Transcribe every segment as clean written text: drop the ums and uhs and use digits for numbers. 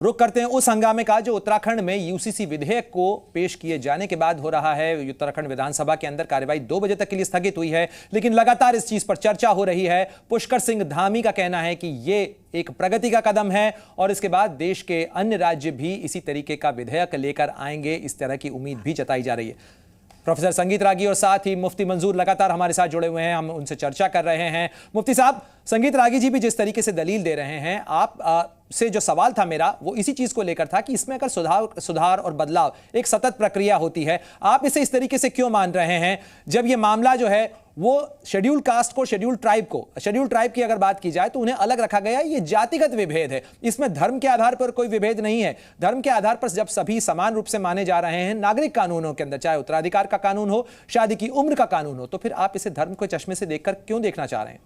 रुक करते हैं उस हंगामे का जो उत्तराखंड में यूसीसी विधेयक को पेश किए जाने के बाद हो रहा है। उत्तराखंड विधानसभा के अंदर कार्यवाही 2 बजे तक के लिए स्थगित हुई है, लेकिन लगातार इस चीज पर चर्चा हो रही है। पुष्कर सिंह धामी का कहना है कि ये एक प्रगति का कदम है और इसके बाद देश के अन्य राज्य भी इसी तरीके का विधेयक लेकर आएंगे, इस तरह की उम्मीद भी जताई जा रही है। प्रोफेसर संगीत रागी और साथ ही मुफ्ती मंजूर लगातार हमारे साथ जुड़े हुए हैं, हम उनसे चर्चा कर रहे हैं। मुफ्ती साहब, संगीत रागी जी भी जिस तरीके से दलील दे रहे हैं, आप से जो सवाल था मेरा वो इसी चीज को लेकर था कि इसमें अगर सुधार और बदलाव एक सतत प्रक्रिया होती है, आप इसे इस तरीके से क्यों मान रहे हैं जब ये मामला जो है वो शेड्यूल कास्ट को, शेड्यूल ट्राइब की अगर बात की जाए तो उन्हें अलग रखा गया है। ये जातिगत विभेद है, इसमें धर्म के आधार पर कोई विभेद नहीं है। धर्म के आधार पर जब सभी समान रूप से माने जा रहे हैं नागरिक कानूनों के अंदर, चाहे उत्तराधिकार का कानून हो, शादी की उम्र का कानून हो, तो फिर आप इसे धर्म के चश्मे से देखकर क्यों देखना चाह रहे हैं?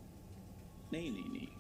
नहीं,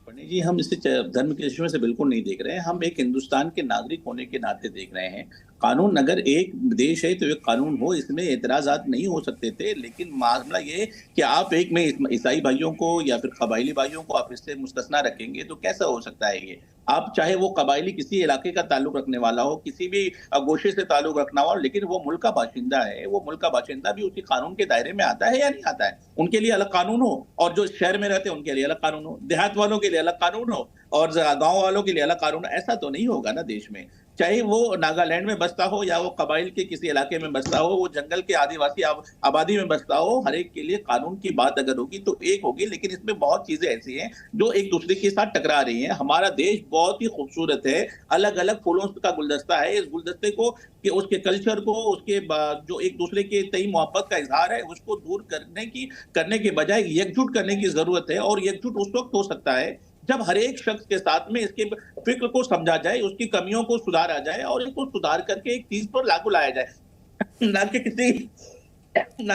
पंडित जी, हम इसे धर्म के चश्मे से बिल्कुल नहीं देख रहे हैं। हम एक हिंदुस्तान के नागरिक होने के नाते देख रहे हैं। कानून अगर एक देश है तो एक कानून हो, इसमें एतराजात नहीं हो सकते थे। लेकिन मामला ये कि आप एक में ईसाई भाइयों को या फिर कबायली भाइयों को आप इससे मुस्तस्ना रखेंगे तो कैसा हो सकता है ये? आप चाहे वो कबायली किसी इलाके का ताल्लुक रखने वाला हो, किसी भी गोशे से ताल्लुक रखना हो, लेकिन वो मुल्क का बाशिंदा है, वो मुल्क का बाशिंदा भी उसी कानून के दायरे में आता है या नहीं आता है? उनके लिए अलग कानून हो और जो शहर में रहते हैं उनके लिए अलग कानून हो, देहात वालों के लिए अलग कानून हो और गांव वालों के लिए अलग कानून। ऐसा तो नहीं होगा ना देश में। चाहे वो नागालैंड में बसता हो या वो कबाइल के किसी इलाके में बसता हो, वो जंगल के आदिवासी आबादी में बसता हो, हर एक के लिए कानून की बात अगर होगी तो एक होगी। लेकिन इसमें बहुत चीजें ऐसी हैं जो एक दूसरे के साथ टकरा रही हैं। हमारा देश बहुत ही खूबसूरत है, अलग अलग फूलों का गुलदस्ता है। इस गुलदस्ते को कि उसके कल्चर को, उसके जो एक दूसरे के तई मोहब्बत का इजहार है, उसको दूर करने के बजाय एकजुट करने की जरूरत है। और एकजुट उस वक्त हो सकता है जब हर एक शख्स के साथ में इसके फिक्र को समझा जाए, उसकी कमियों को सुधारा जाए और इसको सुधार करके एक चीज पर लागू लाया जाए, ना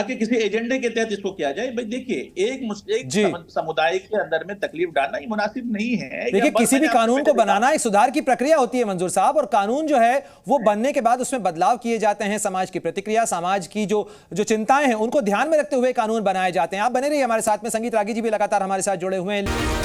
कि किसी एजेंडे के तहत इसको किया जाए। भाई देखिए, एक समुदाय के अंदर में तकलीफ डालना ही मुनासिब नहीं है। देखिए, किसी भी कानून को बनाना एक सुधार की प्रक्रिया होती है मंजूर साहब, और कानून जो है वो बनने के बाद उसमें बदलाव किए जाते हैं। समाज की प्रतिक्रिया, समाज की जो चिंताएं हैं उनको ध्यान में रखते हुए कानून बनाए जाते हैं। आप बने रहिए हमारे साथ में। संगीत रागी जी भी लगातार हमारे साथ जुड़े हुए हैं।